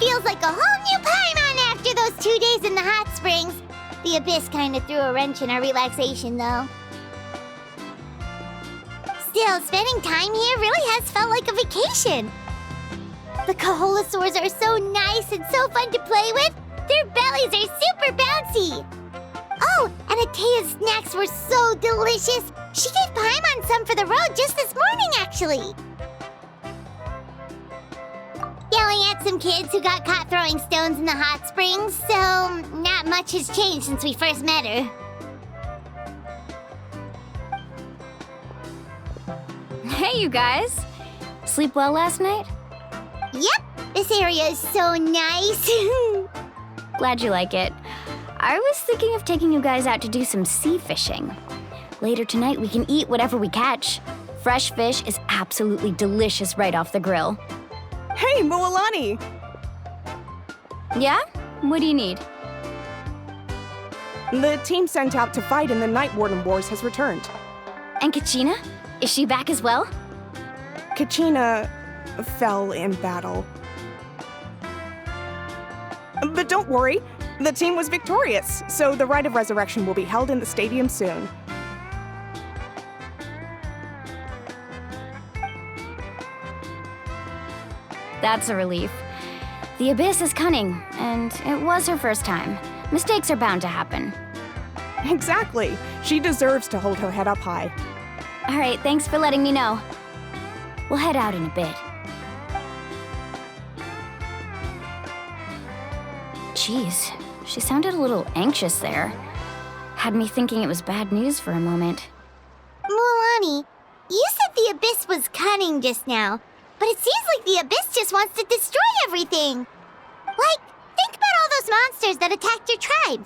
feels like a whole new Paimon after those 2 days in the hot springs. The Abyss kind of threw a wrench in our relaxation, though. Still, spending time here really has felt like a vacation. The Kaholosaurs are so nice and so fun to play with. Their bellies are super bouncy. Oh, and Atea's snacks were so delicious. She gave Paimon some for the road just this morning, actually. Yelling at some kids who got caught throwing stones in the hot springs, so not much has changed since we first met her. Hey, you guys. Sleep well last night? Yep, this area is so nice. Glad you like it. I was thinking of taking you guys out to do some sea fishing. Later tonight, we can eat whatever we catch. Fresh fish is absolutely delicious right off the grill. Hey, Moalani! Yeah? What do you need? The team sent out to fight in the Night Warden Wars has returned. And Kachina? Is she back as well? Kachina fell in battle. But don't worry, the team was victorious, so the Rite of Resurrection will be held in the stadium soon. That's a relief. The Abyss is cunning, and it was her first time. Mistakes are bound to happen. Exactly. She deserves to hold her head up high. All right, thanks for letting me know. We'll head out in a bit. Jeez, she sounded a little anxious there. Had me thinking it was bad news for a moment. Mualani, you said the Abyss was cunning just now, but it seems like the Abyss just wants to destroy everything. Like, think about all those monsters that attacked your tribe.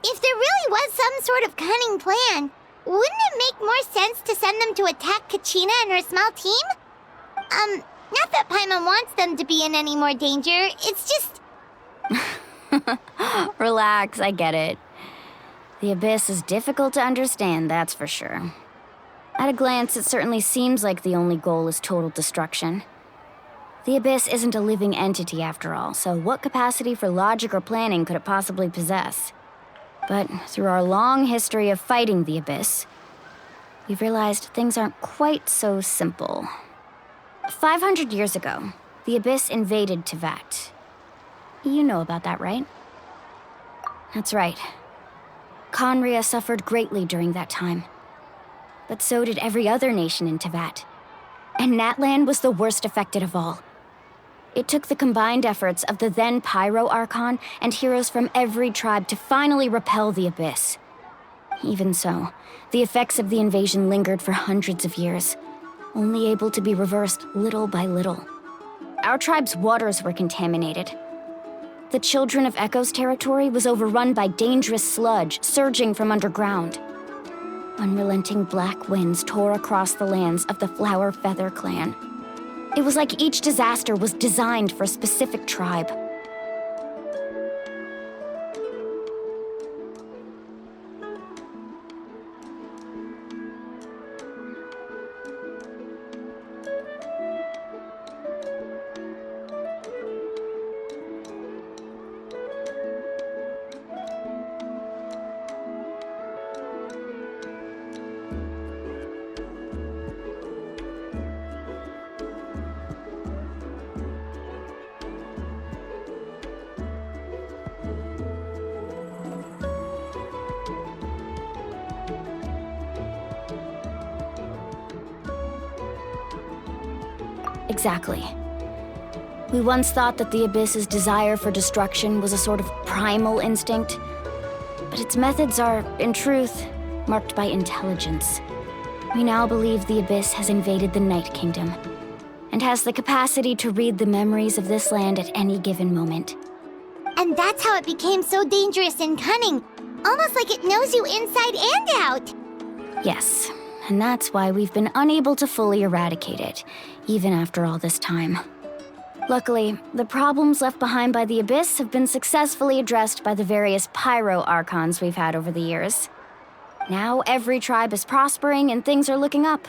If there really was some sort of cunning plan, wouldn't it make more sense to send them to attack Kachina and her small team? Not that Paimon wants them to be in any more danger, it's just... Relax, I get it. The Abyss is difficult to understand, that's for sure. At a glance, it certainly seems like the only goal is total destruction. The Abyss isn't a living entity after all, so what capacity for logic or planning could it possibly possess? But through our long history of fighting the Abyss, we've realized things aren't quite so simple. 500 years ago, the Abyss invaded Teyvat. You know about that, right? That's right. Khaenri'ah suffered greatly during that time. But so did every other nation in Teyvat. And Natlan was the worst affected of all. It took the combined efforts of the then Pyro Archon and heroes from every tribe to finally repel the Abyss. Even so, the effects of the invasion lingered for hundreds of years, only able to be reversed little by little. Our tribe's waters were contaminated. The Children of Echo's territory was overrun by dangerous sludge surging from underground. Unrelenting black winds tore across the lands of the Flower Feather clan. It was like each disaster was designed for a specific tribe. Exactly. We once thought that the Abyss's desire for destruction was a sort of primal instinct, but its methods are, in truth, marked by intelligence. We now believe the Abyss has invaded the Night Kingdom, and has the capacity to read the memories of this land at any given moment. And that's how it became so dangerous and cunning, almost like it knows you inside and out. Yes, and that's why we've been unable to fully eradicate it, even after all this time. Luckily, the problems left behind by the Abyss have been successfully addressed by the various Pyro Archons we've had over the years. Now every tribe is prospering and things are looking up.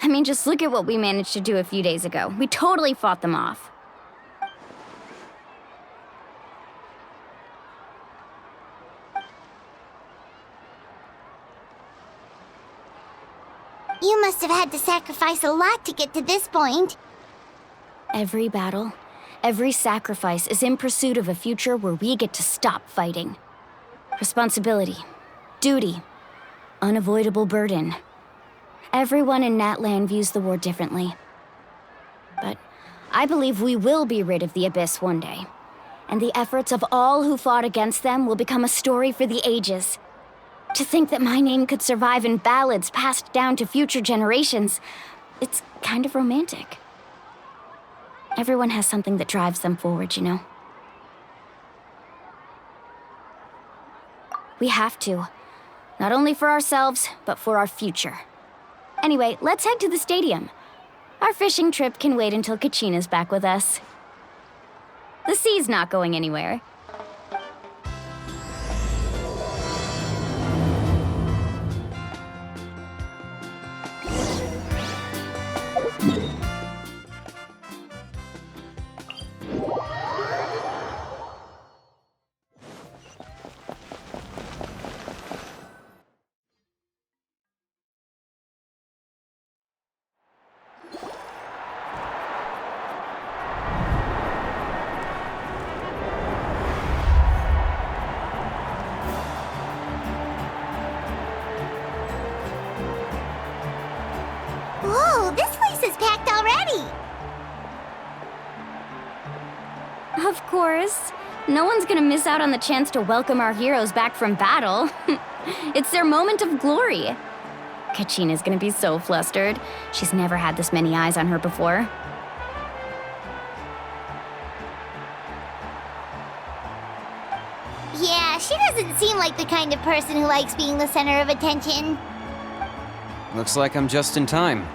I mean, just look at what we managed to do a few days ago. We totally fought them off. must have had to sacrifice a lot to get to this point. Every battle, every sacrifice is in pursuit of a future where we get to stop fighting. Responsibility, duty, unavoidable burden. Everyone in Natlan views the war differently. But I believe we will be rid of the Abyss one day. And the efforts of all who fought against them will become a story for the ages. To think that my name could survive in ballads passed down to future generations, it's kind of romantic. Everyone has something that drives them forward, you know? We have to. Not only for ourselves, but for our future. Anyway, let's head to the stadium. Our fishing trip can wait until Kachina's back with us. The sea's not going anywhere. Whoa, this place is packed already! Of course. No one's gonna miss out on the chance to welcome our heroes back from battle. It's their moment of glory. Kachina's gonna be so flustered. She's never had this many eyes on her before. Yeah, she doesn't seem like the kind of person who likes being the center of attention. Looks like I'm just in time.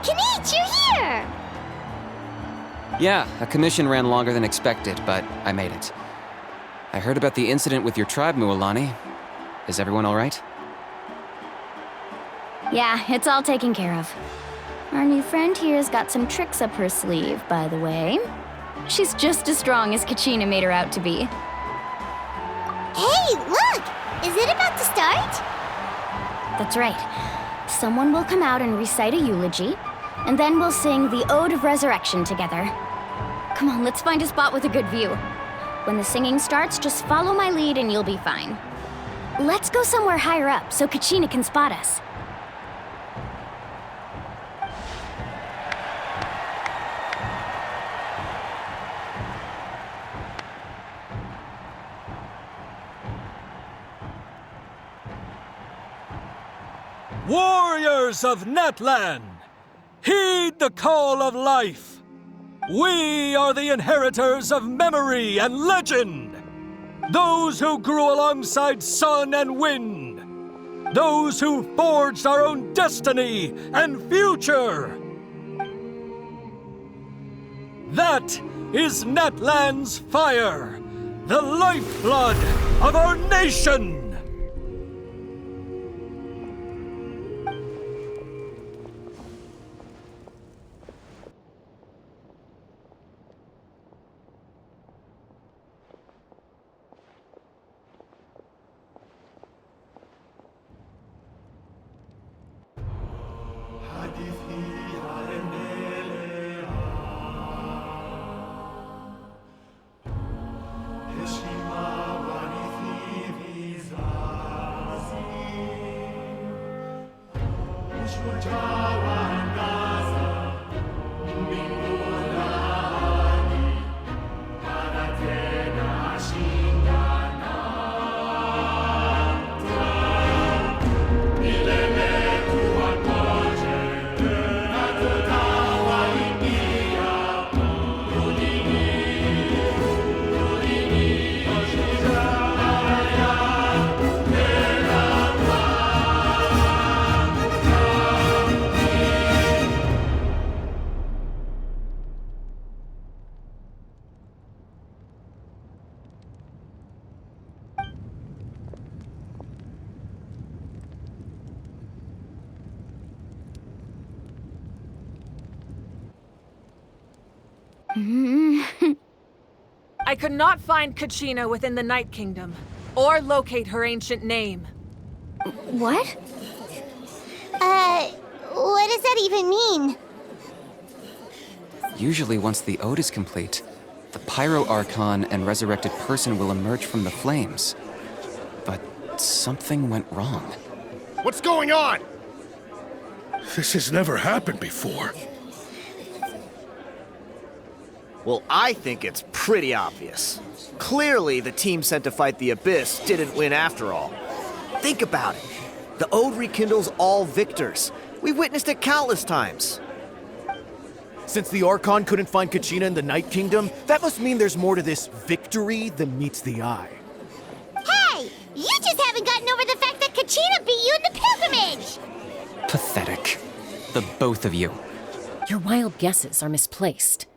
Kanich, you're here! Yeah, a commission ran longer than expected, but I made it. I heard about the incident with your tribe, Mualani. Is everyone all right? Yeah, it's all taken care of. Our new friend here's got some tricks up her sleeve, by the way. She's just as strong as Kachina made her out to be. Hey, look! Is it about to start? That's right. Someone will come out and recite a eulogy, and then we'll sing the Ode of Resurrection together. Come on, let's find a spot with a good view. When the singing starts, just follow my lead and you'll be fine. Let's go somewhere higher up so Kachina can spot us. Warriors of Natlan, heed the call of life. We are the inheritors of memory and legend. Those who grew alongside sun and wind. Those who forged our own destiny and future. That is Natlan's fire, the lifeblood of our nation. I could not find Kachina within the Night Kingdom, or locate her ancient name. What? What does that even mean? Usually once the ode is complete, the Pyro Archon and resurrected person will emerge from the flames. But something went wrong. What's going on? This has never happened before. Well, I think it's pretty obvious. Clearly, the team sent to fight the Abyss didn't win after all. Think about it. The Ode rekindles all victors. We've witnessed it countless times. Since the Archon couldn't find Kachina in the Night Kingdom, that must mean there's more to this victory than meets the eye. Hey! You just haven't gotten over the fact that Kachina beat you in the pilgrimage! Pathetic. The both of you. Your wild guesses are misplaced.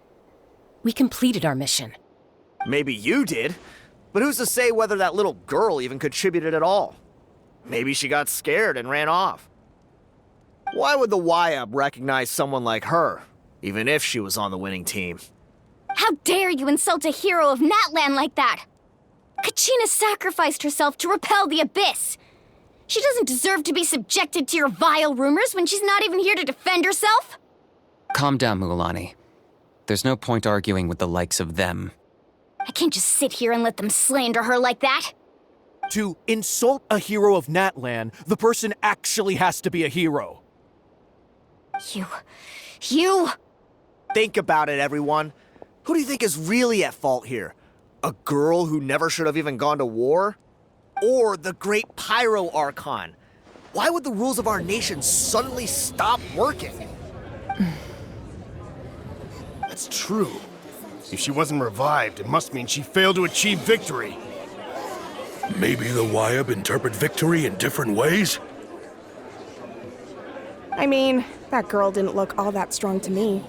We completed our mission. Maybe you did, but who's to say whether that little girl even contributed at all? Maybe she got scared and ran off. Why would the YUB recognize someone like her, even if she was on the winning team? How dare you insult a hero of Natlan like that? Kachina sacrificed herself to repel the Abyss. She doesn't deserve to be subjected to your vile rumors when she's not even here to defend herself. Calm down, Mualani. There's no point arguing with the likes of them. I can't just sit here and let them slander her like that. To insult a hero of Natlan, the person actually has to be a hero. You... Think about it, everyone. Who do you think is really at fault here? A girl who never should have even gone to war? Or the great Pyro Archon? Why would the rules of our nation suddenly stop working? That's true. If she wasn't revived, it must mean she failed to achieve victory. Maybe the YUB interpret victory in different ways? I mean, that girl didn't look all that strong to me.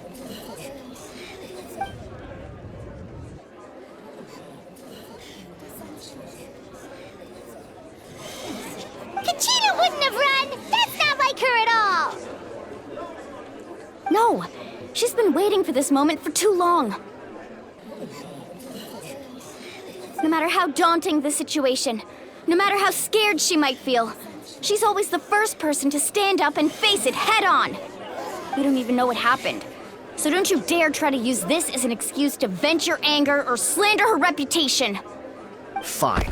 Kachina wouldn't have run! That's not like her at all! No, she's been waiting for this moment for too long. No matter how daunting the situation, no matter how scared she might feel, she's always the first person to stand up and face it head on. We don't even know what happened, so don't you dare try to use this as an excuse to vent your anger or slander her reputation. Fine.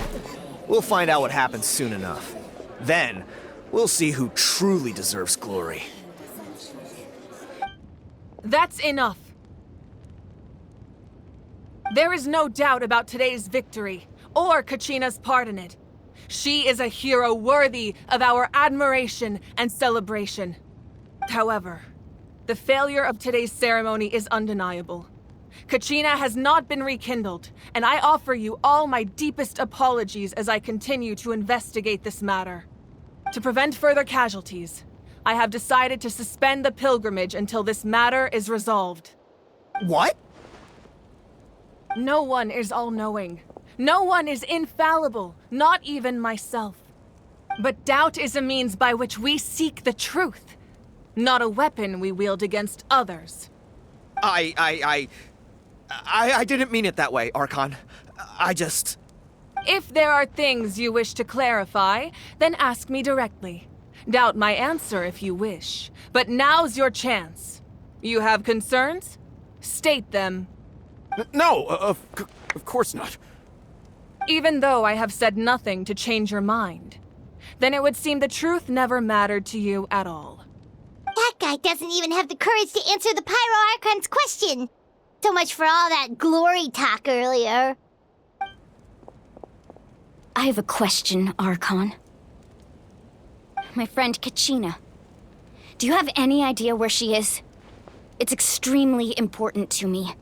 We'll find out what happens soon enough. Then, we'll see who truly deserves glory. That's enough. There is no doubt about today's victory, or Kachina's part in it. She is a hero worthy of our admiration and celebration. However, the failure of today's ceremony is undeniable. Kachina has not been rekindled, and I offer you all my deepest apologies as I continue to investigate this matter. To prevent further casualties, I have decided to suspend the pilgrimage until this matter is resolved. What? No one is all-knowing. No one is infallible, not even myself. But doubt is a means by which we seek the truth, not a weapon we wield against others. I didn't mean it that way, Archon. If there are things you wish to clarify, then ask me directly. Doubt my answer if you wish, but now's your chance. You have concerns? State them. No, of course not. Even though I have said nothing to change your mind, then it would seem the truth never mattered to you at all. That guy doesn't even have the courage to answer the Pyro Archon's question. So much for all that glory talk earlier. I have a question, Archon. My friend Kachina. Do you have any idea where she is? It's extremely important to me.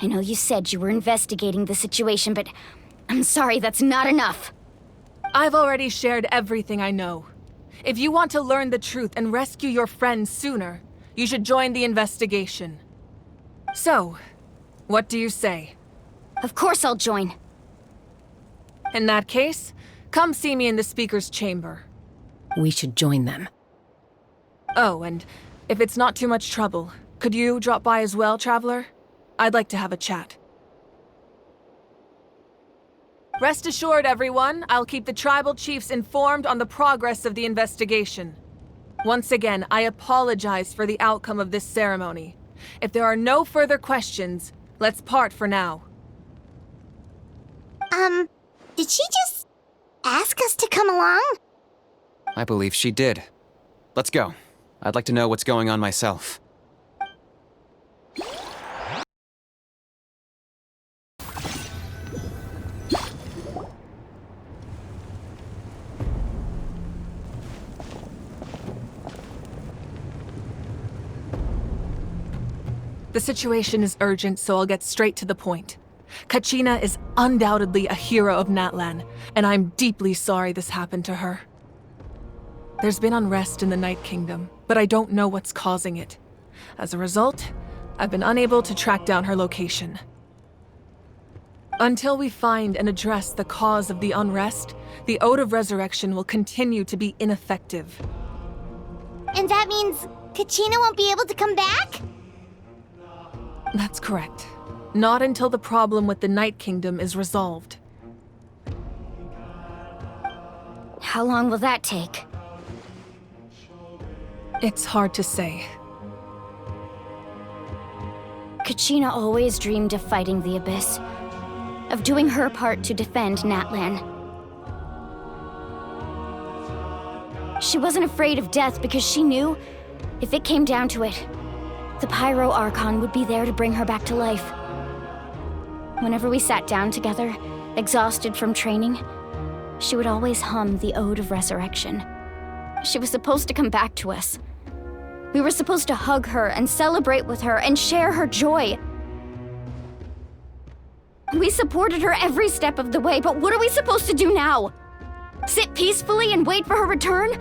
I know you said you were investigating the situation, but I'm sorry, that's not enough. I've already shared everything I know. If you want to learn the truth and rescue your friend sooner, you should join the investigation. So, what do you say? Of course I'll join. In that case, come see me in the speaker's chamber. We should join them. Oh, and if it's not too much trouble, could you drop by as well, Traveler? I'd like to have a chat. Rest assured, everyone, I'll keep the tribal chiefs informed on the progress of the investigation. Once again, I apologize for the outcome of this ceremony. If there are no further questions, let's part for now. Did she just ask us to come along? I believe she did. Let's go. I'd like to know what's going on myself. The situation is urgent, so I'll get straight to the point. Kachina is undoubtedly a hero of Natlan, and I'm deeply sorry this happened to her. There's been unrest in the Night Kingdom, but I don't know what's causing it. As a result, I've been unable to track down her location. Until we find and address the cause of the unrest, the Ode of Resurrection will continue to be ineffective. And that means Kachina won't be able to come back? That's correct. Not until the problem with the Night Kingdom is resolved. How long will that take? It's hard to say. Kachina always dreamed of fighting the Abyss, of doing her part to defend Natlan. She wasn't afraid of death because she knew, if it came down to it, the Pyro Archon would be there to bring her back to life. Whenever we sat down together, exhausted from training, she would always hum the Ode of Resurrection. She was supposed to come back to us. We were supposed to hug her and celebrate with her and share her joy. We supported her every step of the way, but what are we supposed to do now? Sit peacefully and wait for her return?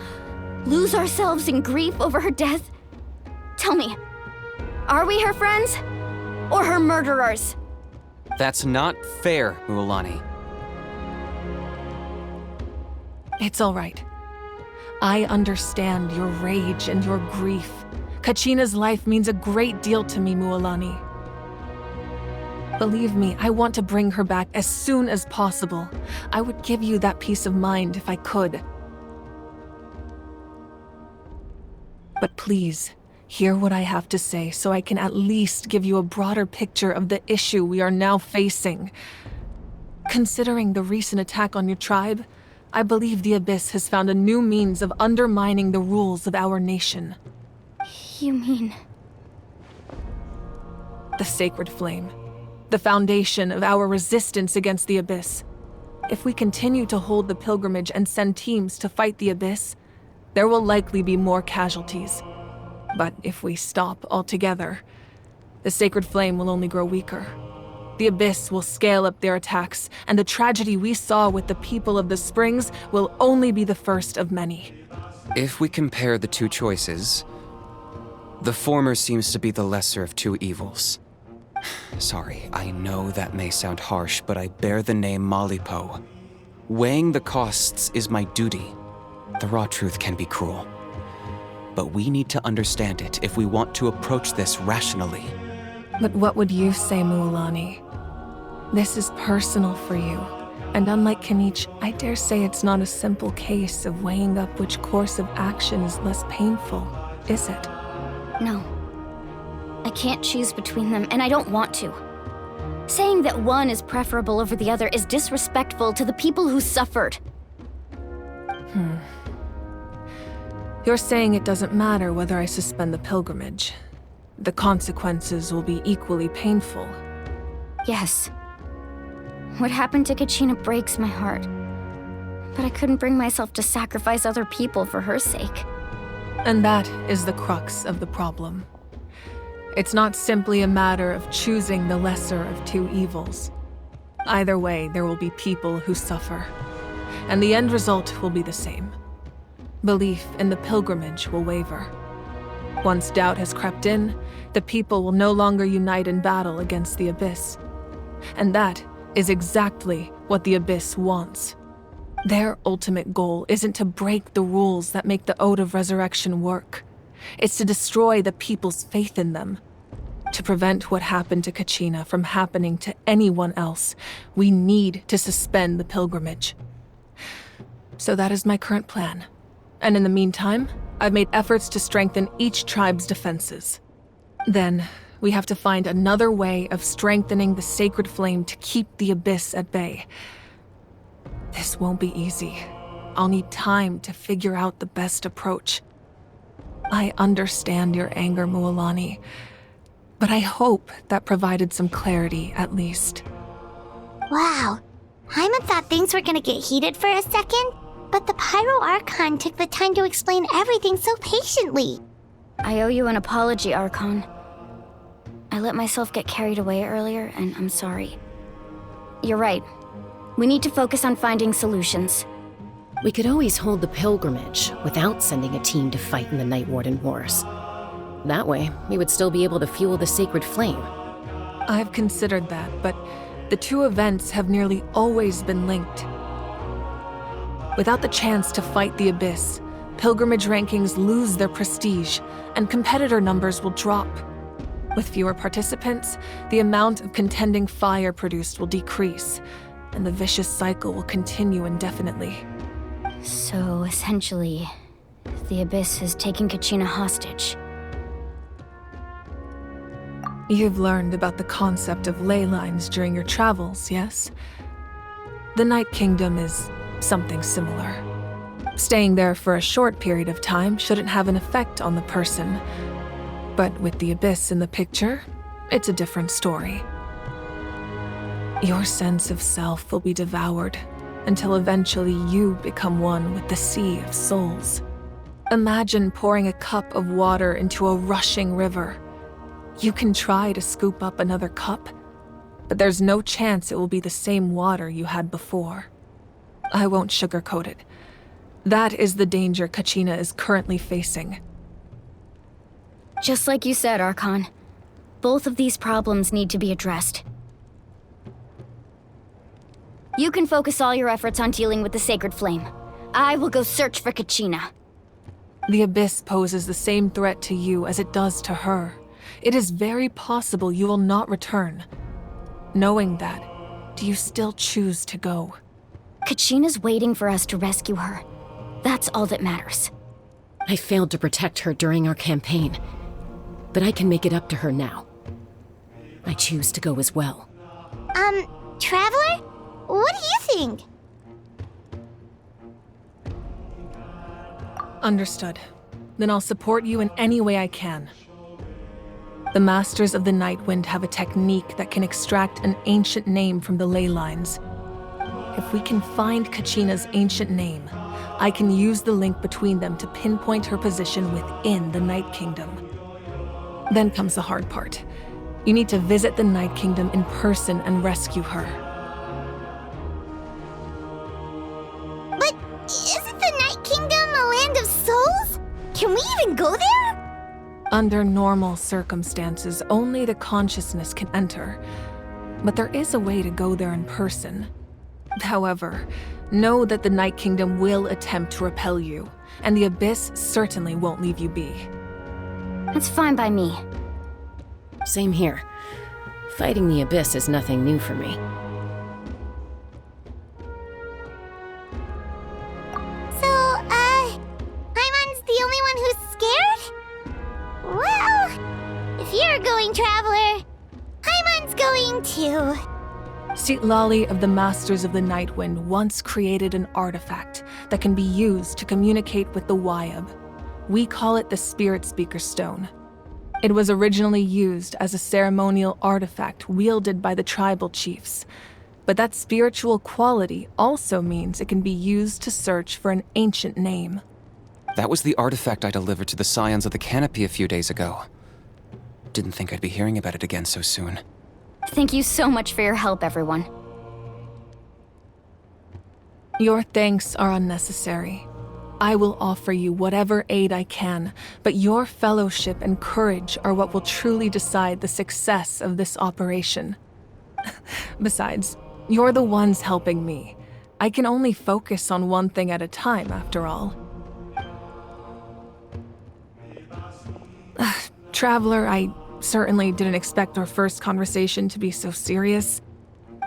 Lose ourselves in grief over her death? Tell me, are we her friends? Or her murderers? That's not fair, Mualani. It's all right. I understand your rage and your grief. Kachina's life means a great deal to me, Mualani. Believe me, I want to bring her back as soon as possible. I would give you that peace of mind if I could. But please, hear what I have to say so I can at least give you a broader picture of the issue we are now facing. Considering the recent attack on your tribe, I believe the Abyss has found a new means of undermining the rules of our nation. You mean... The Sacred Flame. The foundation of our resistance against the Abyss. If we continue to hold the pilgrimage and send teams to fight the Abyss, there will likely be more casualties. But if we stop altogether, the Sacred Flame will only grow weaker. The Abyss will scale up their attacks, and the tragedy we saw with the people of the Springs will only be the first of many. If we compare the two choices, the former seems to be the lesser of two evils. Sorry, I know that may sound harsh, but I bear the name Malipo. Weighing the costs is my duty. The raw truth can be cruel. But we need to understand it if we want to approach this rationally. But what would you say, Mualani? This is personal for you. And unlike Kanich, I dare say it's not a simple case of weighing up which course of action is less painful, is it? No. I can't choose between them, and I don't want to. Saying that one is preferable over the other is disrespectful to the people who suffered. You're saying it doesn't matter whether I suspend the pilgrimage. The consequences will be equally painful. Yes. What happened to Kachina breaks my heart. But I couldn't bring myself to sacrifice other people for her sake. And that is the crux of the problem. It's not simply a matter of choosing the lesser of two evils. Either way, there will be people who suffer. And the end result will be the same. Belief in the pilgrimage will waver. Once doubt has crept in, the people will no longer unite in battle against the Abyss. And that is exactly what the Abyss wants. Their ultimate goal isn't to break the rules that make the Ode of Resurrection work. It's to destroy the people's faith in them. To prevent what happened to Kachina from happening to anyone else, we need to suspend the pilgrimage. So that is my current plan. And in the meantime, I've made efforts to strengthen each tribe's defenses. Then, we have to find another way of strengthening the sacred flame to keep the Abyss at bay. This won't be easy. I'll need time to figure out the best approach. I understand your anger, Mualani, but I hope that provided some clarity, at least. Wow. Hyman thought things were gonna get heated for a second, but the Pyro Archon took the time to explain everything so patiently. I owe you an apology, Archon. I let myself get carried away earlier, and I'm sorry. You're right. We need to focus on finding solutions. We could always hold the pilgrimage without sending a team to fight in the Night Warden Wars. That way, we would still be able to fuel the sacred flame. I've considered that, but the two events have nearly always been linked. Without the chance to fight the Abyss, pilgrimage rankings lose their prestige, and competitor numbers will drop. With fewer participants, the amount of contending fire produced will decrease, and the vicious cycle will continue indefinitely. So, essentially, the Abyss is taking Kachina hostage. You've learned about the concept of ley lines during your travels, yes? The Night Kingdom is something similar. Staying there for a short period of time shouldn't have an effect on the person. But with the Abyss in the picture, it's a different story. Your sense of self will be devoured until eventually you become one with the sea of souls. Imagine pouring a cup of water into a rushing river. You can try to scoop up another cup, but there's no chance it will be the same water you had before. I won't sugarcoat it. That is the danger Kachina is currently facing. Just like you said, Archon. Both of these problems need to be addressed. You can focus all your efforts on dealing with the sacred flame. I will go search for Kachina. The Abyss poses the same threat to you as it does to her. It is very possible you will not return. Knowing that, do you still choose to go? Kachina's waiting for us to rescue her. That's all that matters. I failed to protect her during our campaign, but I can make it up to her now. I choose to go as well. Traveler? What do you think? Understood. Then I'll support you in any way I can. The Masters of the Nightwind have a technique that can extract an ancient name from the ley lines. If we can find Kachina's ancient name, I can use the link between them to pinpoint her position within the Night Kingdom. Then comes the hard part. You need to visit the Night Kingdom in person and rescue her. But isn't the Night Kingdom a land of souls? Can we even go there? Under normal circumstances, only the consciousness can enter. But there is a way to go there in person. However, know that the Night Kingdom will attempt to repel you, and the Abyss certainly won't leave you be. That's fine by me. Same here. Fighting the Abyss is nothing new for me. So, Hyman's the only one who's scared? Well, if you're going, Traveler, Hyman's going too. Sitlali of the Masters of the Nightwind once created an artifact that can be used to communicate with the Wyab. We call it the Spirit Speaker Stone. It was originally used as a ceremonial artifact wielded by the tribal chiefs, but that spiritual quality also means it can be used to search for an ancient name. That was the artifact I delivered to the Scions of the Canopy a few days ago. Didn't think I'd be hearing about it again so soon. Thank you so much for your help, everyone. Your thanks are unnecessary. I will offer you whatever aid I can, but your fellowship and courage are what will truly decide the success of this operation. Besides, you're the ones helping me. I can only focus on one thing at a time, after all. Traveler, I certainly didn't expect our first conversation to be so serious.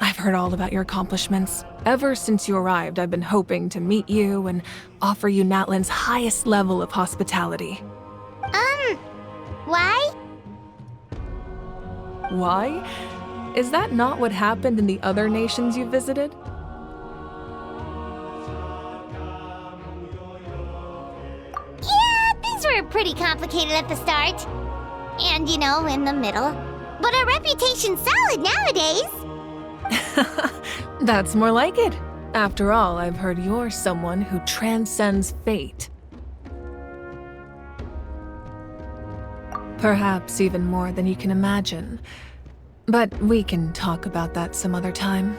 I've heard all about your accomplishments. Ever since you arrived, I've been hoping to meet you and offer you Natlan's highest level of hospitality. Why? Why? Is that not what happened in the other nations you visited? Yeah, things were pretty complicated at the start. And, in the middle. But our reputation's solid nowadays. That's more like it. After all, I've heard you're someone who transcends fate. Perhaps even more than you can imagine. But we can talk about that some other time.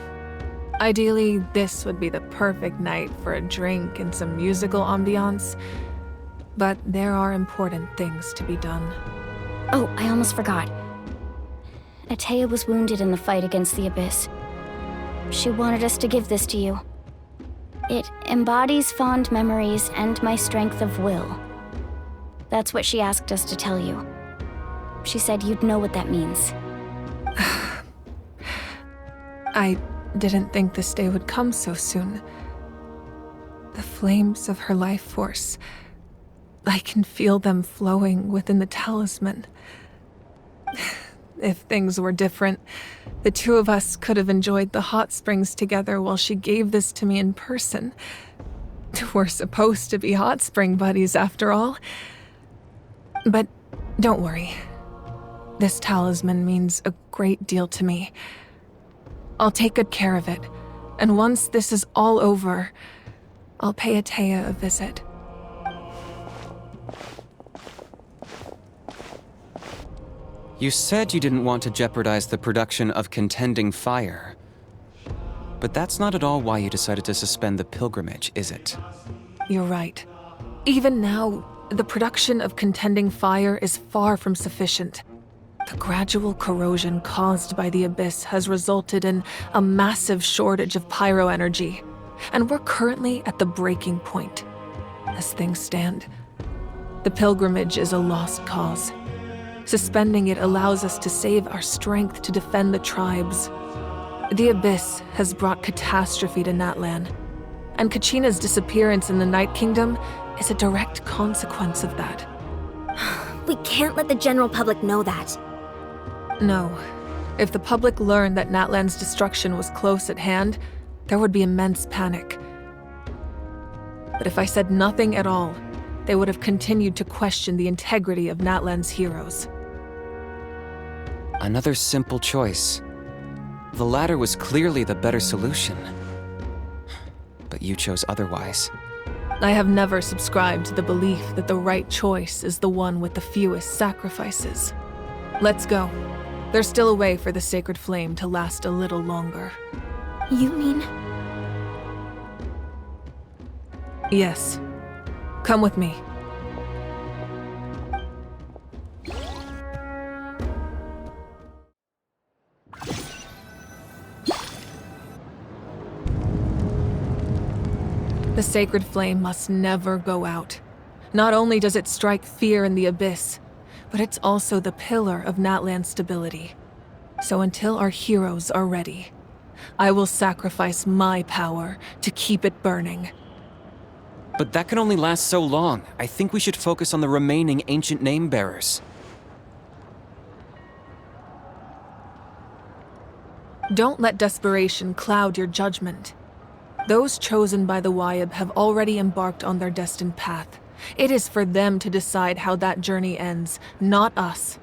Ideally, this would be the perfect night for a drink and some musical ambiance. But there are important things to be done. Oh, I almost forgot. Atea was wounded in the fight against the Abyss. She wanted us to give this to you. It embodies fond memories and my strength of will. That's what she asked us to tell you. She said you'd know what that means. I didn't think this day would come so soon. The flames of her life force. I can feel them flowing within the talisman. If things were different, the two of us could have enjoyed the hot springs together while she gave this to me in person. We're supposed to be hot spring buddies after all. But don't worry. This talisman means a great deal to me. I'll take good care of it, and once this is all over, I'll pay Atea a visit. You said you didn't want to jeopardize the production of Contending Fire. But that's not at all why you decided to suspend the pilgrimage, is it? You're right. Even now, the production of Contending Fire is far from sufficient. The gradual corrosion caused by the Abyss has resulted in a massive shortage of pyro energy, and we're currently at the breaking point. As things stand, the pilgrimage is a lost cause. Suspending it allows us to save our strength to defend the tribes. The Abyss has brought catastrophe to Natlan, and Kachina's disappearance in the Night Kingdom is a direct consequence of that. We can't let the general public know that. No. If the public learned that Natlan's destruction was close at hand, there would be immense panic. But if I said nothing at all, they would have continued to question the integrity of Natlan's heroes. Another simple choice. The latter was clearly the better solution. But you chose otherwise. I have never subscribed to the belief that the right choice is the one with the fewest sacrifices. Let's go. There's still a way for the sacred flame to last a little longer. You mean? Yes. Come with me. The sacred flame must never go out. Not only does it strike fear in the Abyss, but it's also the pillar of Natlan's stability. So until our heroes are ready, I will sacrifice my power to keep it burning. But that can only last so long. I think we should focus on the remaining ancient name-bearers. Don't let desperation cloud your judgment. Those chosen by the Wayab have already embarked on their destined path. It is for them to decide how that journey ends, not us.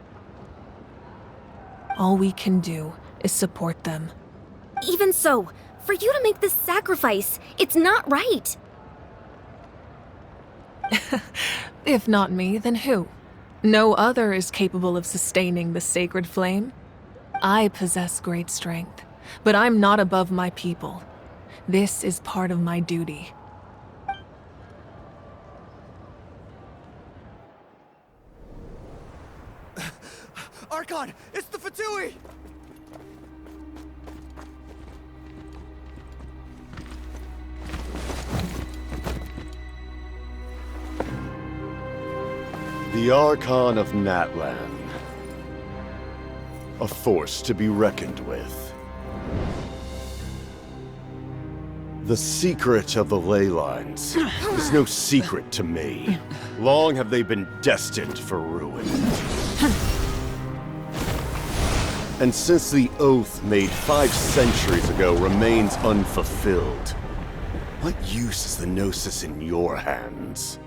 All we can do is support them. Even so, for you to make this sacrifice, it's not right. If not me, then who? No other is capable of sustaining the sacred flame. I possess great strength, but I'm not above my people. This is part of my duty. Archon, it's the Fatui! The Archon of Natlan. a force to be reckoned with. The secret of the ley lines is no secret to me. Long have they been destined for ruin. And since the oath made 5 centuries ago remains unfulfilled, what use is the Gnosis in your hands?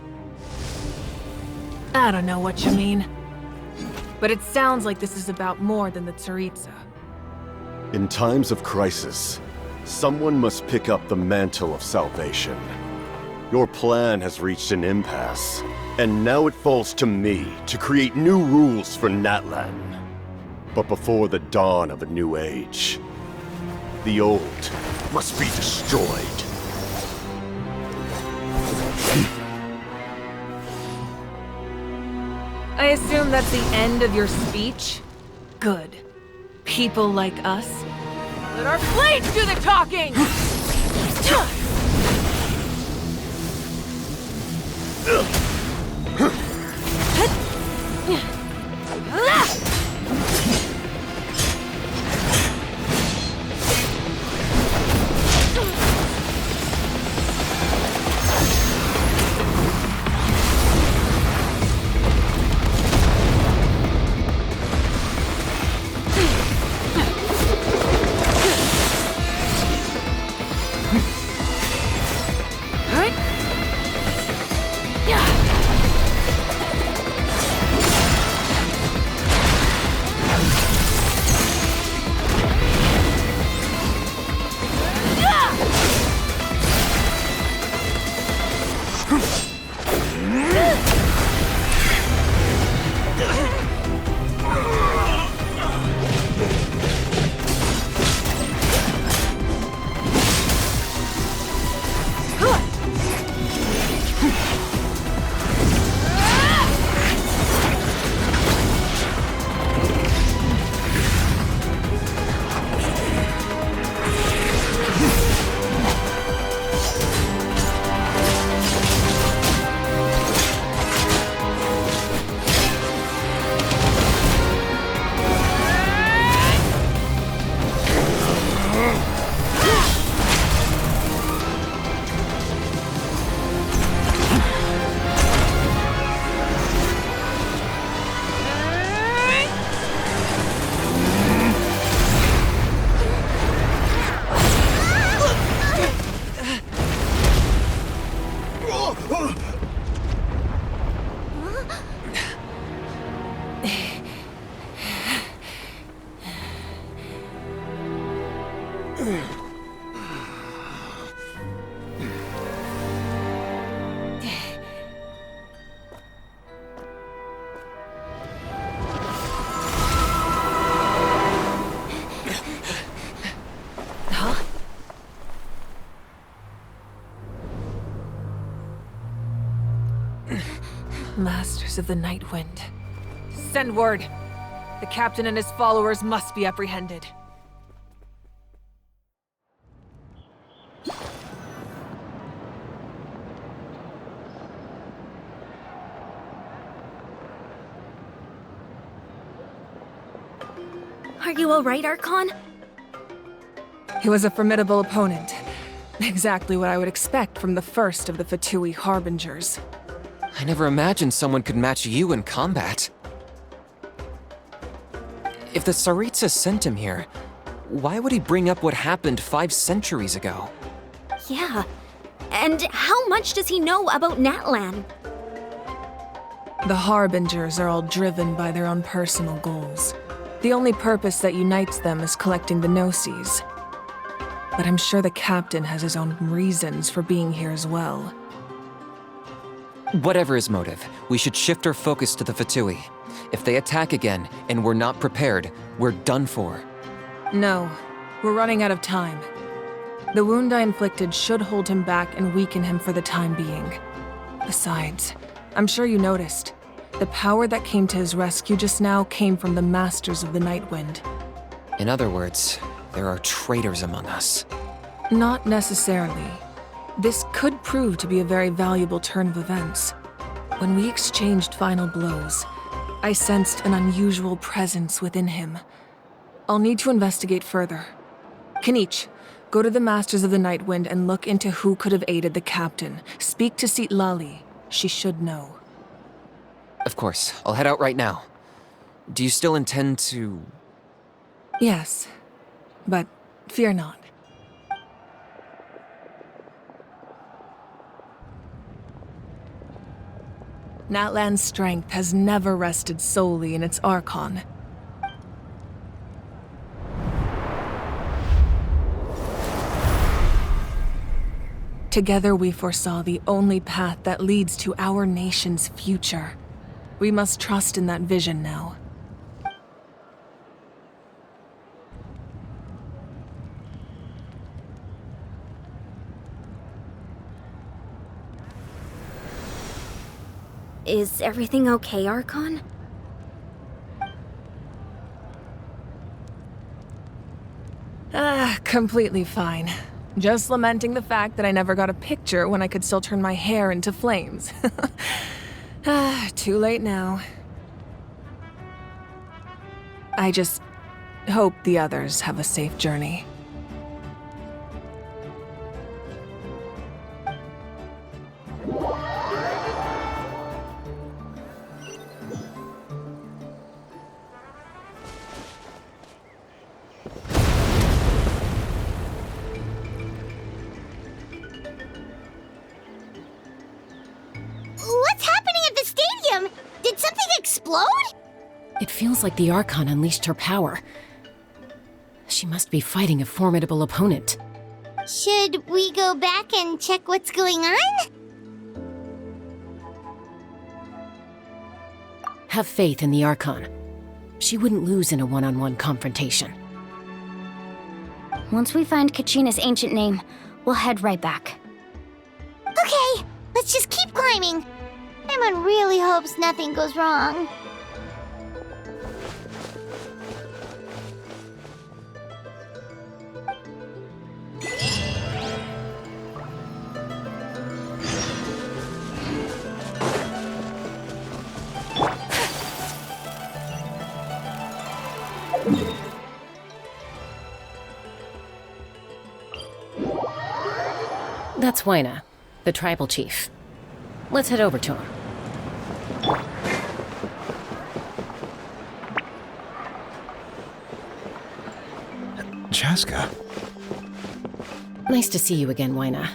I don't know what you mean. But it sounds like this is about more than the Tsaritsa. In times of crisis, someone must pick up the mantle of salvation. Your plan has reached an impasse, and now it falls to me to create new rules for Natlan. But before the dawn of a new age, the old must be destroyed. I assume that's the end of your speech? Good. People like us. Let our blades do the talking! Masters of the Night Wind. Send word. The captain and his followers must be apprehended. Are you alright, Archon? He was a formidable opponent. Exactly what I would expect from the first of the Fatui Harbingers. I never imagined someone could match you in combat. If the Tsaritsa sent him here, why would he bring up what happened 5 centuries ago? Yeah. And how much does he know about Natlan? The Harbingers are all driven by their own personal goals. The only purpose that unites them is collecting the Gnosis. But I'm sure the captain has his own reasons for being here as well. Whatever his motive, we should shift our focus to the Fatui. If they attack again, and we're not prepared, we're done for. No, we're running out of time. The wound I inflicted should hold him back and weaken him for the time being. Besides, I'm sure you noticed, the power that came to his rescue just now came from the Masters of the Night Wind. In other words, there are traitors among us. Not necessarily. This could prove to be a very valuable turn of events. When we exchanged final blows, I sensed an unusual presence within him. I'll need to investigate further. Kanich, go to the Masters of the Night Wind and look into who could have aided the captain. Speak to Lali. She should know. Of course, I'll head out right now. Do you still intend to... Yes, but fear not. Natlan's strength has never rested solely in its Archon. Together we foresaw the only path that leads to our nation's future. We must trust in that vision now. Is everything okay, Archon? Completely fine. Just lamenting the fact that I never got a picture when I could still turn my hair into flames. Too late now. I just hope the others have a safe journey. What's happening at the stadium? Did something explode? It feels like the Archon unleashed her power. She must be fighting a formidable opponent. Should we go back and check what's going on? Have faith in the Archon. She wouldn't lose in a one-on-one confrontation. Once we find Kachina's ancient name, we'll head right back. Okay, let's just keep climbing. Everyone really hopes nothing goes wrong. That's Wyna, the tribal chief. Let's head over to him. Chaska. Nice to see you again, Wyna.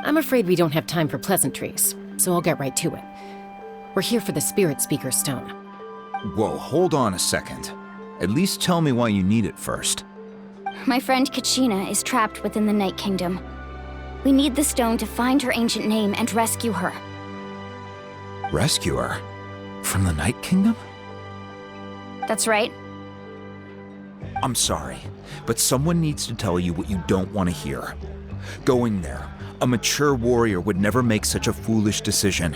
I'm afraid we don't have time for pleasantries, so I'll get right to it. We're here for the Spirit Speaker Stone. Whoa, hold on a second. At least tell me why you need it first. My friend Kachina is trapped within the Night Kingdom. We need the stone to find her ancient name and rescue her. Rescue her? From the Night Kingdom? That's right. I'm sorry, but someone needs to tell you what you don't want to hear. Going there, a mature warrior would never make such a foolish decision.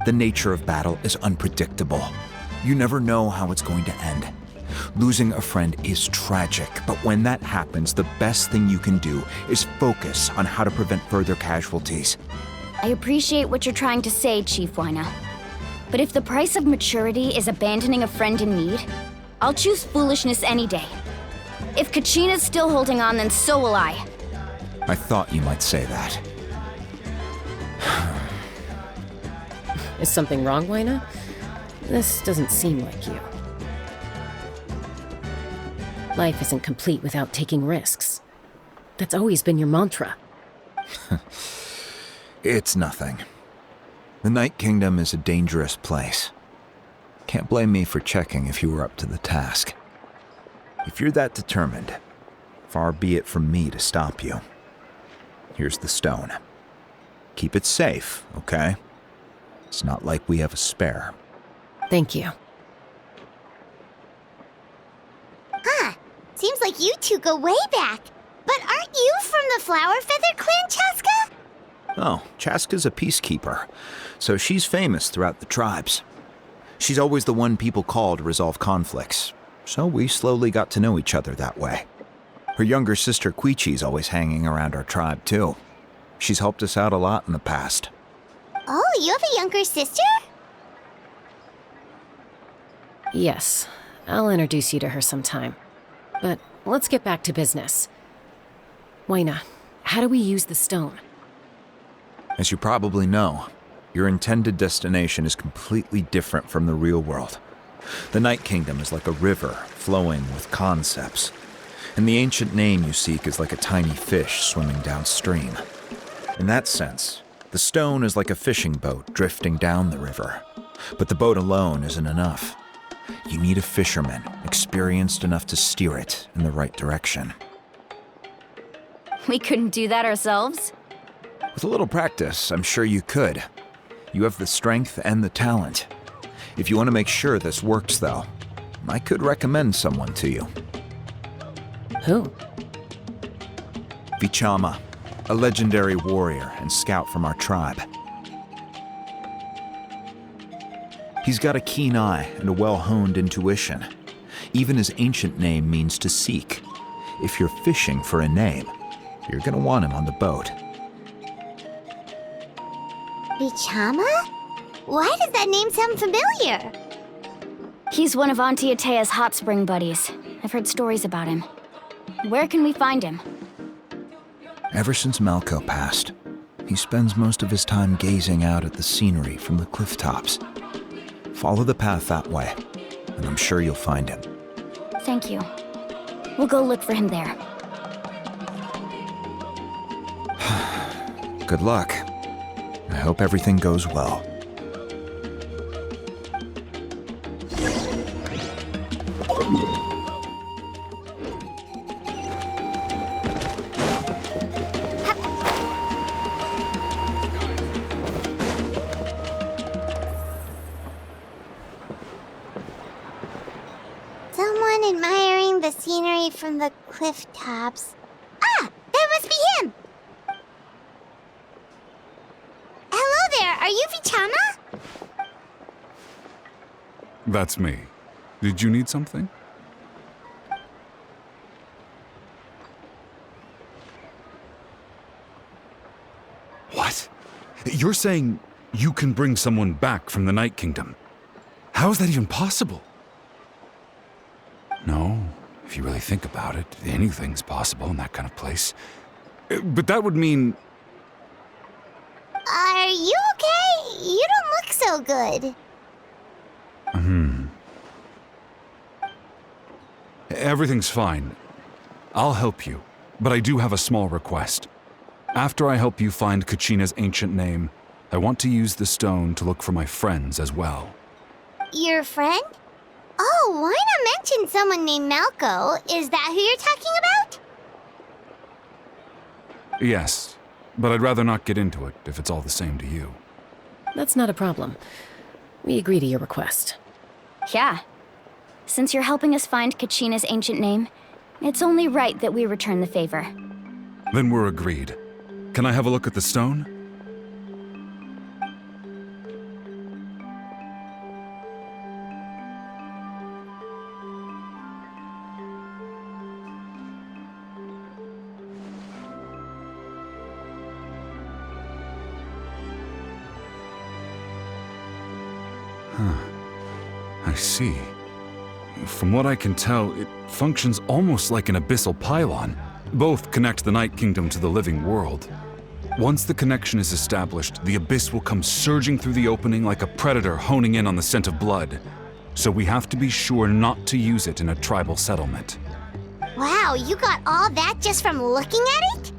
The nature of battle is unpredictable. You never know how it's going to end. Losing a friend is tragic, but when that happens, the best thing you can do is focus on how to prevent further casualties. I appreciate what you're trying to say, Chief Wyna. But if the price of maturity is abandoning a friend in need, I'll choose foolishness any day. If Kachina's still holding on, then so will I. I thought you might say that. Is something wrong, Wyna? This doesn't seem like you. Life isn't complete without taking risks. That's always been your mantra. It's nothing. The Night Kingdom is a dangerous place. Can't blame me for checking if you were up to the task. If you're that determined, far be it from me to stop you. Here's the stone. Keep it safe, okay? It's not like we have a spare. Thank you. Huh. Seems like you two go way back. But aren't you from the Flower Feather Clan, Chaska? Oh, Chaska's a peacekeeper, so she's famous throughout the tribes. She's always the one people call to resolve conflicts, so we slowly got to know each other that way. Her younger sister Quichi's always hanging around our tribe, too. She's helped us out a lot in the past. Oh, you have a younger sister? Yes, I'll introduce you to her sometime. But let's get back to business. Waina, how do we use the stone? As you probably know, your intended destination is completely different from the real world. The Night Kingdom is like a river flowing with concepts, and the ancient name you seek is like a tiny fish swimming downstream. In that sense, the stone is like a fishing boat drifting down the river, but the boat alone isn't enough. You need a fisherman experienced enough to steer it in the right direction. We couldn't do that ourselves? With a little practice, I'm sure you could. You have the strength and the talent. If you want to make sure this works, though, I could recommend someone to you. Who? Vichama, a legendary warrior and scout from our tribe. He's got a keen eye and a well-honed intuition. Even his ancient name means to seek. If you're fishing for a name, you're gonna want him on the boat. Vichama? Why does that name sound familiar? He's one of Auntie Atea's hot spring buddies. I've heard stories about him. Where can we find him? Ever since Malco passed, he spends most of his time gazing out at the scenery from the cliff tops. Follow the path that way, and I'm sure you'll find him. Thank you. We'll go look for him there. Good luck. I hope everything goes well. Someone admiring the scenery from the cliff tops. Ah! That must be him! Hello there, are you Vichama? That's me. Did you need something? What? You're saying you can bring someone back from the Night Kingdom? How is that even possible? No, if you really think about it, anything's possible in that kind of place. But that would mean... Are you okay? You don't look so good. Everything's fine. I'll help you, but I do have a small request. After I help you find Kachina's ancient name, I want to use the stone to look for my friends as well. Your friend? Oh, why not mention someone named Malco? Is that who you're talking about? Yes, but I'd rather not get into it if it's all the same to you. That's not a problem. We agree to your request. Yeah. Since you're helping us find Kachina's ancient name, it's only right that we return the favor. Then we're agreed. Can I have a look at the stone? I see. From what I can tell, it functions almost like an abyssal pylon. Both connect the Night Kingdom to the living world. Once the connection is established, the abyss will come surging through the opening like a predator honing in on the scent of blood. So we have to be sure not to use it in a tribal settlement. Wow, you got all that just from looking at it?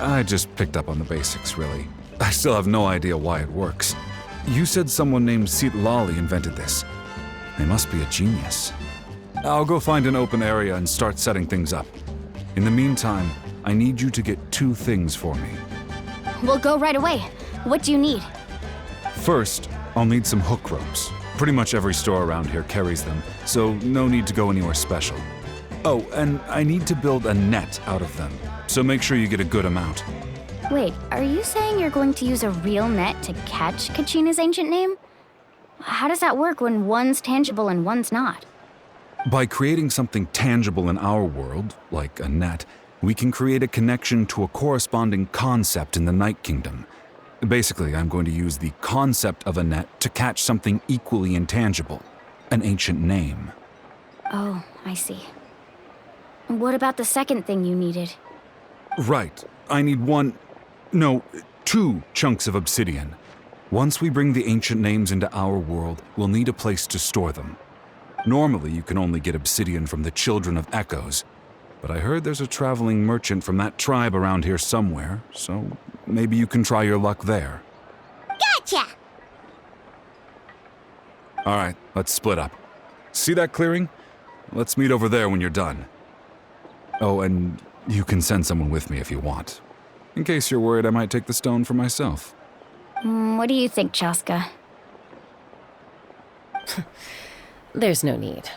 I just picked up on the basics, really. I still have no idea why it works. You said someone named Lali invented this. They must be a genius. I'll go find an open area and start setting things up. In the meantime, I need you to get 2 things for me. We'll go right away. What do you need? First, I'll need some hook ropes. Pretty much every store around here carries them, so no need to go anywhere special. Oh, and I need to build a net out of them, so make sure you get a good amount. Wait, are you saying you're going to use a real net to catch Kachina's ancient name? How does that work when one's tangible and one's not? By creating something tangible in our world, like a net, we can create a connection to a corresponding concept in the Night Kingdom. Basically, I'm going to use the concept of a net to catch something equally intangible, an ancient name. Oh, I see. What about the second thing you needed? Right. I need two chunks of obsidian. Once we bring the ancient names into our world, we'll need a place to store them. Normally, you can only get obsidian from the Children of Echoes, but I heard there's a traveling merchant from that tribe around here somewhere, so maybe you can try your luck there. Gotcha! All right, let's split up. See that clearing? Let's meet over there when you're done. Oh, and you can send someone with me if you want. In case you're worried I might take the stone for myself. What do you think, Chaska? There's no need.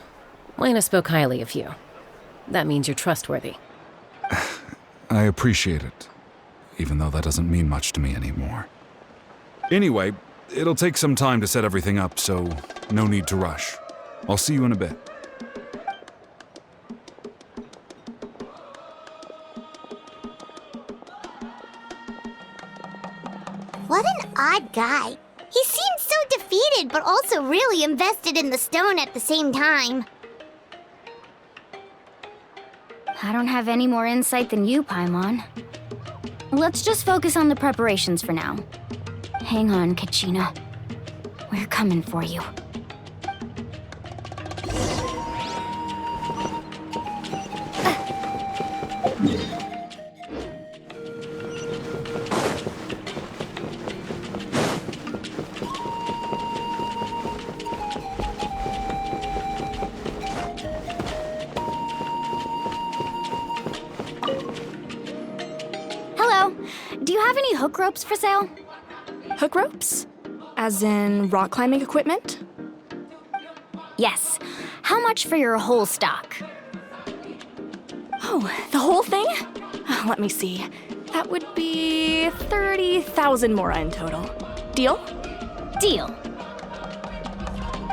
Lena spoke highly of you. That means you're trustworthy. I appreciate it, even though that doesn't mean much to me anymore. Anyway, it'll take some time to set everything up, so no need to rush. I'll see you in a bit. What an odd guy. He seemed so defeated, but also really invested in the stone at the same time. I don't have any more insight than you, Paimon. Let's just focus on the preparations for now. Hang on, Kachina. We're coming for you. Hello. Do you have any hook ropes for sale? Hook ropes? As in rock climbing equipment? Yes. How much for your whole stock? Oh, the whole thing? Let me see. That would be 30,000 mora in total. Deal? Deal.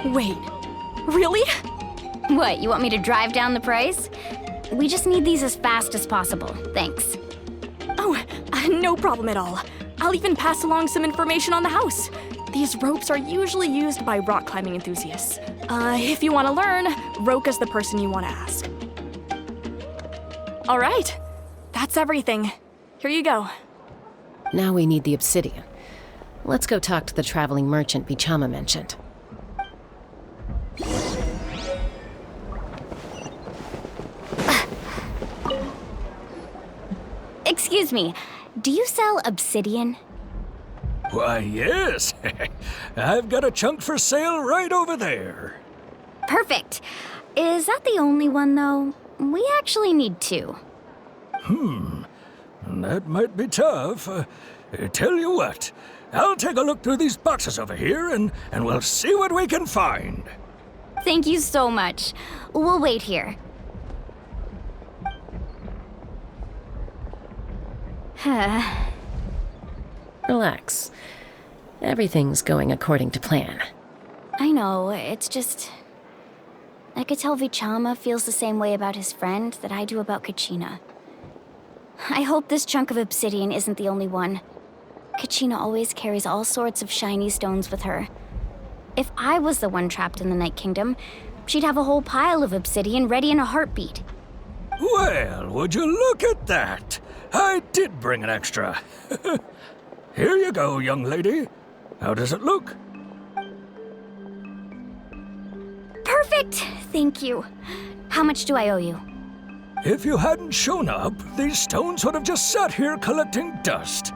Wait, really? What, you want me to drive down the price? We just need these as fast as possible. Thanks. Oh, no problem at all. I'll even pass along some information on the house. These ropes are usually used by rock climbing enthusiasts. If you want to learn, Roka's the person you want to ask. All right, that's everything. Here you go. Now we need the obsidian. Let's go talk to the traveling merchant Bichama mentioned. Excuse me, do you sell obsidian? Why, yes. I've got a chunk for sale right over there. Perfect. Is that the only one, though? We actually need two. That might be tough. Tell you what, I'll take a look through these boxes over here and we'll see what we can find. Thank you so much. We'll wait here. Relax. Everything's going according to plan. I know, it's just... I could tell Vichama feels the same way about his friend that I do about Kachina. I hope this chunk of obsidian isn't the only one. Kachina always carries all sorts of shiny stones with her. If I was the one trapped in the Night Kingdom, she'd have a whole pile of obsidian ready in a heartbeat. Well, would you look at that? I did bring an extra. Here you go, young lady. How does it look? Perfect! Thank you. How much do I owe you? If you hadn't shown up, these stones would have just sat here collecting dust.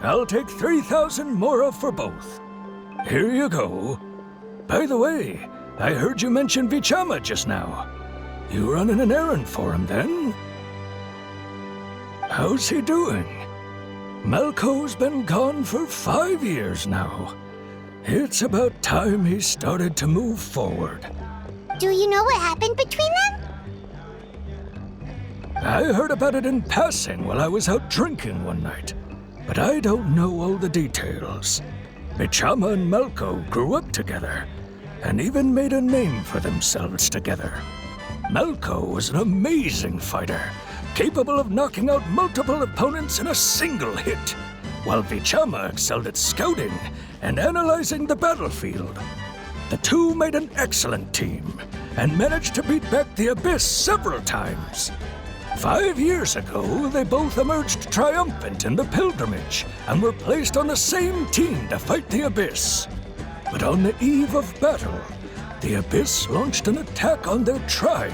I'll take 3,000 mora for both. Here you go. By the way, I heard you mention Vichama just now. You running an errand for him, then? How's he doing? Malco's been gone for 5 years now. It's about time he started to move forward. Do you know what happened between them? I heard about it in passing while I was out drinking one night, but I don't know all the details. Bichama and Malco grew up together, and even made a name for themselves together. Malco was an amazing fighter, capable of knocking out multiple opponents in a single hit. while Vichama excelled at scouting and analyzing the battlefield. The two made an excellent team and managed to beat back the Abyss several times. 5 years ago, they both emerged triumphant in the pilgrimage and were placed on the same team to fight the Abyss. But on the eve of battle, the Abyss launched an attack on their tribe,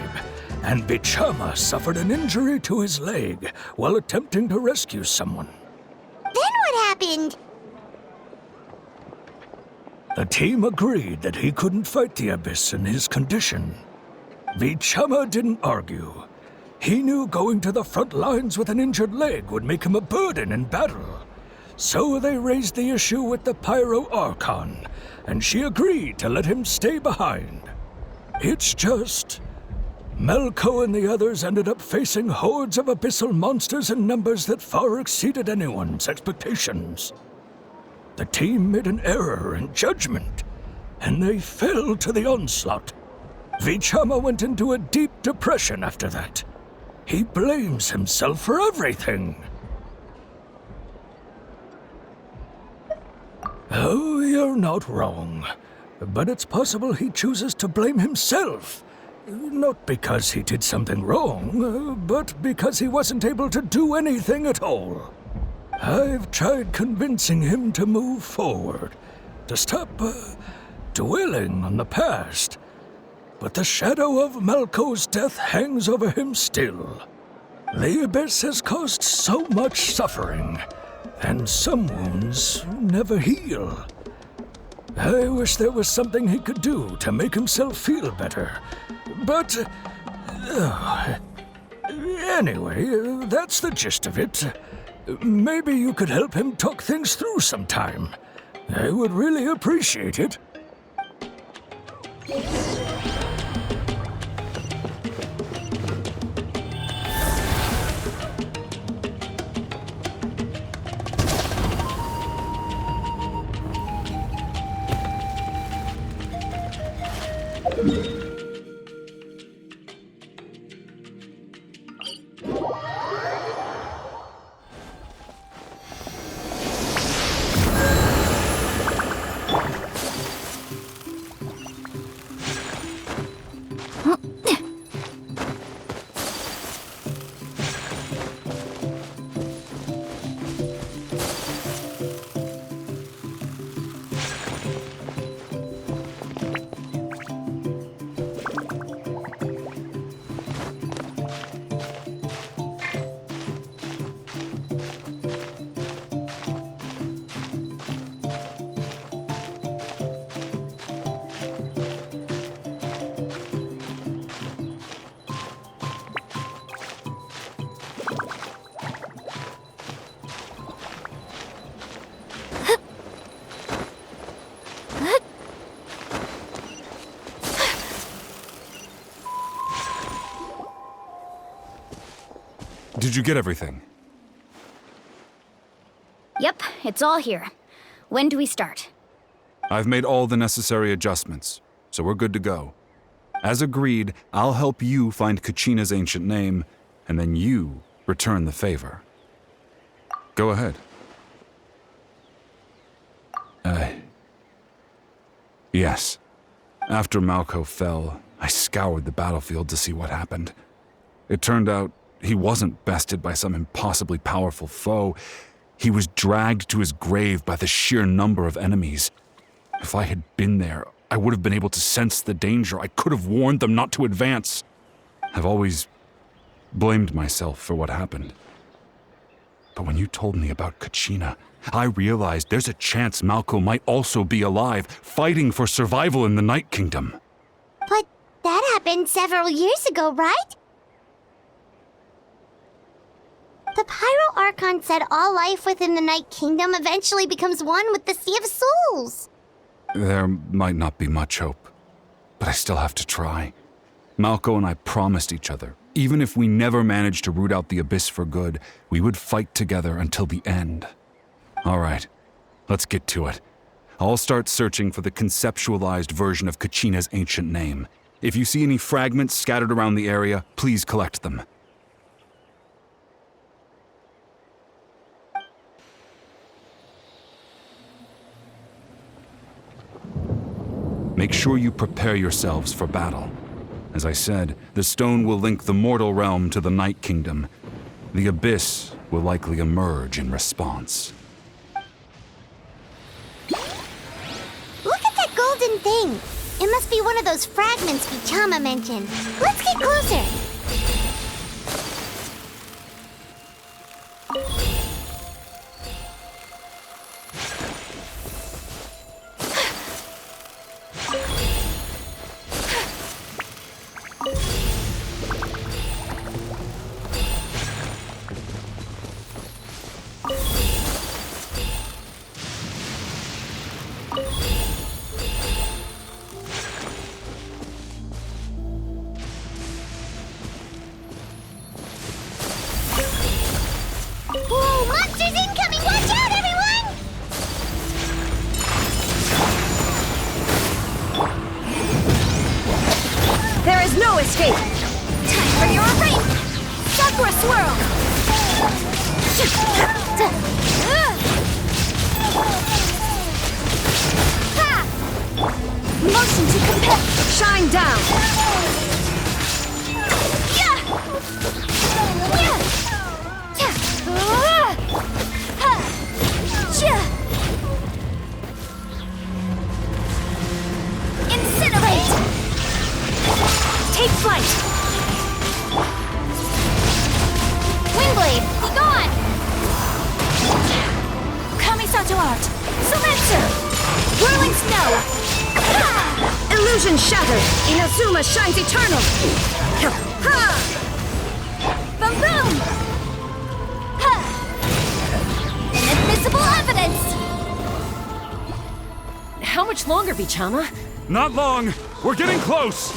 and Vichama suffered an injury to his leg while attempting to rescue someone. Then what happened? The team agreed that he couldn't fight the Abyss in his condition. Vichama didn't argue. He knew going to the front lines with an injured leg would make him a burden in battle. So they raised the issue with the Pyro Archon, and she agreed to let him stay behind. It's just... Melko and the others ended up facing hordes of abyssal monsters in numbers that far exceeded anyone's expectations. The team made an error in judgment, and they fell to the onslaught. Vichama went into a deep depression after that. He blames himself for everything. Oh, you're not wrong. But it's possible he chooses to blame himself. Not because he did something wrong, but because he wasn't able to do anything at all. I've tried convincing him to move forward, to stop dwelling on the past. But the shadow of Melko's death hangs over him still. The Abyss has caused so much suffering, and some wounds never heal. I wish there was something he could do to make himself feel better. But... anyway, that's the gist of it. Maybe you could help him talk things through sometime. I would really appreciate it. Did you get everything? Yep, it's all here. When do we start? I've made all the necessary adjustments, so we're good to go. As agreed, I'll help you find Kachina's ancient name, and then you return the favor. Go ahead. Yes. After Malko fell, I scoured the battlefield to see what happened. It turned out he wasn't bested by some impossibly powerful foe. He was dragged to his grave by the sheer number of enemies. If I had been there, I would have been able to sense the danger. I could have warned them not to advance. I've always blamed myself for what happened. But when you told me about Kachina, I realized there's a chance Malko might also be alive, fighting for survival in the Night Kingdom. But that happened several years ago, right? The Pyro Archon said all life within the Night Kingdom eventually becomes one with the Sea of Souls. There might not be much hope, but I still have to try. Malko and I promised each other, even if we never managed to root out the Abyss for good, we would fight together until the end. All right, let's get to it. I'll start searching for the conceptualized version of Kachina's ancient name. If you see any fragments scattered around the area, please collect them. Make sure you prepare yourselves for battle. As I said, the stone will link the mortal realm to the Night Kingdom. The Abyss will likely emerge in response. Look at that golden thing. It must be one of those fragments Vichama mentioned. Let's get closer. Whoa, monsters incoming! Watch out, everyone! There is no escape! Time for your rape! Sakura Swirl! Ha! Motion to compel! Shine down! Yeah! Yeah! Incinerate! Take flight! Windblade, be gone! Kamisato Art! Surrender! Whirling Snow! Illusion shattered! Inazuma shines eternal! Ha! Boom boom! Inadmissible evidence! How much longer, Vichama? Not long! We're getting close!